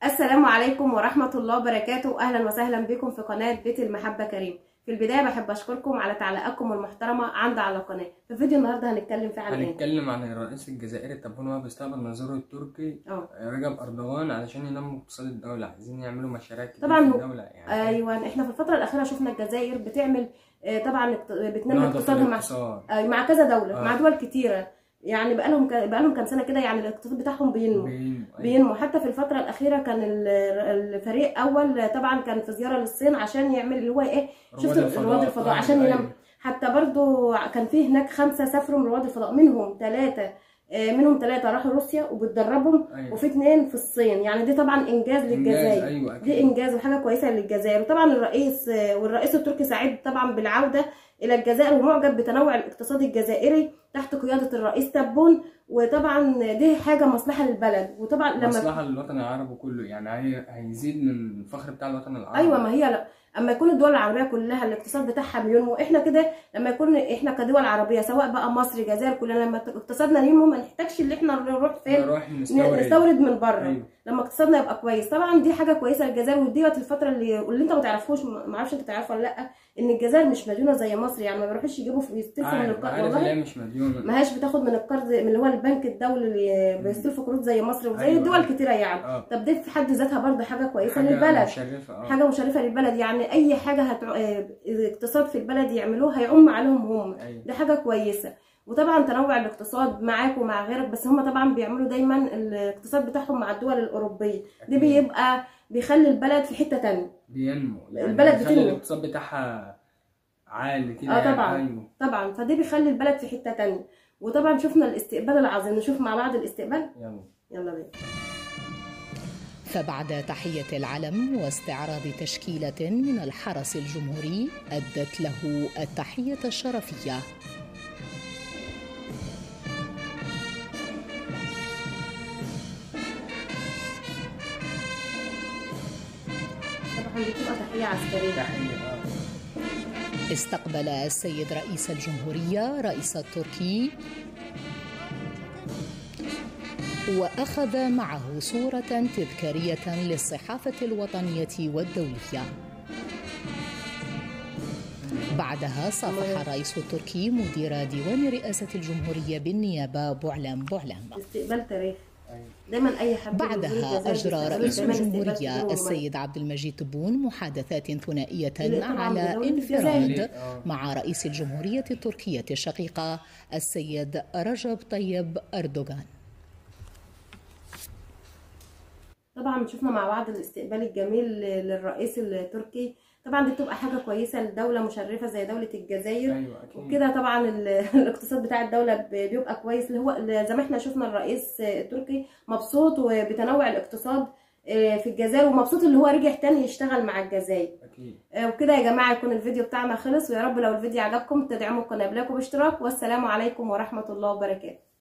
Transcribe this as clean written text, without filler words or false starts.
السلام عليكم ورحمة الله وبركاته. أهلا وسهلا بكم في قناة بيت المحبة كريم. في البداية بحب أشكركم على تعليقاتكم المحترمة على القناة. في فيديو النهاردة هنتكلم فيه عن إيه؟ هنتكلم عن الرئيس الجزائري تبون وهو بيستقبل نظيره التركي رجب أردوغان علشان ينموا اقتصاد الدولة، عايزين يعملوا مشاريع كتير طبعا في الدولة يعني. أيوة، إحنا في الفترة الأخيرة شفنا الجزائر بتعمل طبعا بتنمي نهضة في اقتصادها الاقتصاد مع كذا دولة، مع دول كتيرة. يعني بقالهم كام سنة كده، يعني الاقتصاد بتاعهم بينمو. حتى في الفترة الأخيرة كان الفريق أول طبعا كان في زيارة للصين عشان يعمل اللي هو إيه، شفت رواد الفضاء عشان ينمو. حتى برضو كان في هناك 5 سافروا من رواد الفضاء، منهم ثلاثة راحوا روسيا وبتدربهم، وفي 2 في الصين. يعني دي طبعا انجاز للجزائر. دي انجاز وحاجه كويسه للجزائر. وطبعا والرئيس التركي سعيد طبعا بالعوده الى الجزائر، ومعجب بتنوع الاقتصاد الجزائري تحت قياده الرئيس تبون. وطبعا دي حاجه مصلحه للبلد، وطبعا لما مصلحه للوطن العربي كله، يعني هيزيد من الفخر بتاع الوطن العربي. ايوه، ما هي لا. اما يكون الدول العربيه كلها الاقتصاد بتاعها بينمو، احنا كده لما يكون احنا كدول عربيه سواء بقى مصر جزائر كلنا، لما اقتصادنا ينمو ما نحتاجش ان احنا نروح فين، نستورد من بره. أيوة. لما اقتصادنا يبقى كويس طبعا دي حاجه كويسه للجزائر. وديت الفتره اللي انت ما تعرفوش، ما اعرفش انت تعرفه ولا لا، ان الجزائر مش مديونه زي مصر. يعني ما بيروحوش يجيبوا يستلفوا من القرض. والله مش مديونه، ما هيش بتاخد من القرض من اللي هو البنك الدولي اللي بيستلفوا قروض زي مصر وزي الدول كتيره يعني. طب دي في حد ذاتها برضه حاجه كويسه للبلد، حاجه مشرفه للبلد. يعني اي حاجه اقتصاد في البلد يعملوه هيعم عليهم هم. دي حاجه كويسه. وطبعا تنوع الاقتصاد معاك ومع غيرك، بس هم طبعا بيعملوا دايما الاقتصاد بتاعهم مع الدول الاوروبيه. دي بيبقى بيخلي البلد في حته تانية، بينمو يعني البلد بتنمو، الاقتصاد بتاعها عالي كده. طبعا يعني طبعا، فدي بيخلي البلد في حته تانية. وطبعا شفنا الاستقبال العظيم، نشوف مع بعض الاستقبال. يلا بينا. فبعد تحية العلم واستعراض تشكيلة من الحرس الجمهوري أدت له التحية الشرفية. طبعا بتبقى تحية عسكرية. استقبل السيد رئيس الجمهورية رئيس التركي، وأخذ معه صورة تذكارية للصحافة الوطنية والدولية. بعدها صافح الرئيس التركي مدير ديوان رئاسة الجمهورية بالنيابة بوعلام. استقبال تاريخي دايما اي حد. بعدها اجرى رئيس الجمهوريه السيد عبد المجيد تبون محادثات ثنائيه على انفراد مع رئيس الجمهوريه التركيه الشقيقه السيد رجب طيب اردوغان. طبعا شفنا مع بعض الاستقبال الجميل للرئيس التركي. طبعا دي بتبقى حاجه كويسه لدوله مشرفه زي دوله الجزائر. وكده طبعا الاقتصاد بتاع الدوله بيبقى كويس، اللي هو زي ما احنا شفنا الرئيس التركي مبسوط وبتنوع الاقتصاد في الجزائر، ومبسوط اللي هو رجع تاني يشتغل مع الجزائر. وكده يا جماعه يكون الفيديو بتاعنا خلص، ويا رب لو الفيديو عجبكم تدعموا القناه بلايك وباشتراك. والسلام عليكم ورحمه الله وبركاته.